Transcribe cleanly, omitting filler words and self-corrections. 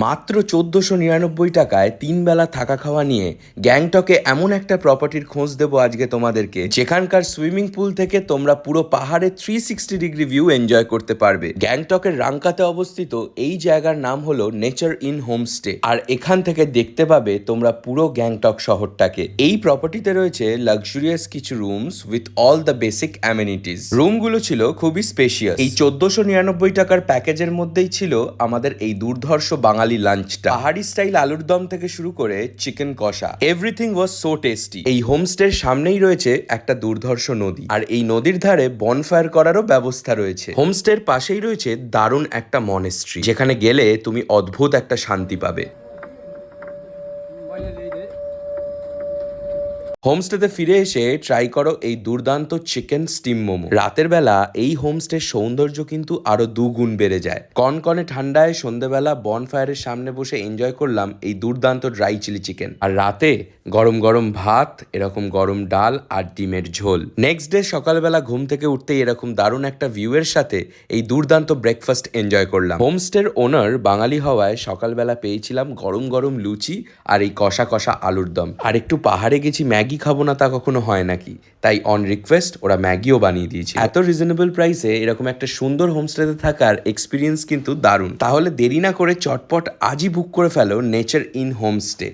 মাত্র ১৪৯৯ টাকায় ৩ বেলা থাকা খাওয়া নিয়ে গ্যাংটকে এমন একটা প্রপার্টির খোঁজ দেবো আজকে তোমাদেরকে, যেখানকার সুইমিং পুল থেকে তোমরা পুরো পাহাড়ে 360 ডিগ্রি ভিউ এনজয় করতে পারবে। গ্যাংটকের রাংকাতে অবস্থিত এই জায়গার নাম হলো নেচার ইন হোমস্টে, আর এখান থেকে দেখতে পাবে তোমরা পুরো গ্যাংটক শহরটাকে। এই প্রপার্টিতে রয়েছে লাক্সুরিয়াস কিছু rooms with all the basic amenities. রুমগুলো ছিল খুবই স্পেশিয়াস। এই ১৪৯৯ টাকার প্যাকেজের মধ্যেই ছিল আমাদের এই দুর্ধর্ষ বাঙালি লাঞ্চটা। পাহাড়ি স্টাইল আলুর দম থেকে শুরু করে চিকেন কষা, এভরিথিং ওয়াজ সো টেস্টি। এই হোমস্টের সামনেই রয়েছে একটা দুর্ধর্ষ নদী, আর এই নদীর ধারে বনফায়ার করারও ব্যবস্থা রয়েছে। হোমস্টের পাশেই রয়েছে দারুণ একটা মনেস্ট্রি, যেখানে গেলে তুমি অদ্ভুত একটা শান্তি পাবে। হোমস্টেতে ফিরে এসে ট্রাই করো এই দুর্দান্ত চিকেন স্টিম মোমো। রাতের বেলা এই হোমস্টের সৌন্দর্য কিন্তু আরো দুগুণ বেড়ে যায়। কনকনে ঠান্ডায় সন্ধ্যেবেলা বনফায়ারের সামনে বসে এনজয় করলাম এই দুর্দান্ত ড্রাই চিলি চিকেন, আর রাতে গরম গরম ভাত, এরকম গরম ডাল আর ডিমের ঝোল। নেক্সট ডে সকালবেলা ঘুম থেকে উঠতেই এরকম দারুণ একটা ভিউ এর সাথে এই দুর্দান্ত ব্রেকফাস্ট এনজয় করলাম। হোমস্টের ওনার বাঙালি হওয়ায় সকালবেলা পেয়েছিলাম গরম গরম লুচি আর এই কষা কষা আলুর দম। আর একটু পাহাড়ে গেছি, ম্যাগি খাবো না তা কখনো হয় নাকি, তাই অন রিকোয়েস্ট ওরা ম্যাগিও বানিয়ে দিয়েছে। এত রিজনেবল প্রাইসে এরকম একটা সুন্দর হোমস্টেতে থাকার এক্সপিরিয়েন্স কিন্তু দারুণ। তাহলে দেরি না করে চটপট আজই বুক করে ফেলো নেচার ইন হোমস্টে।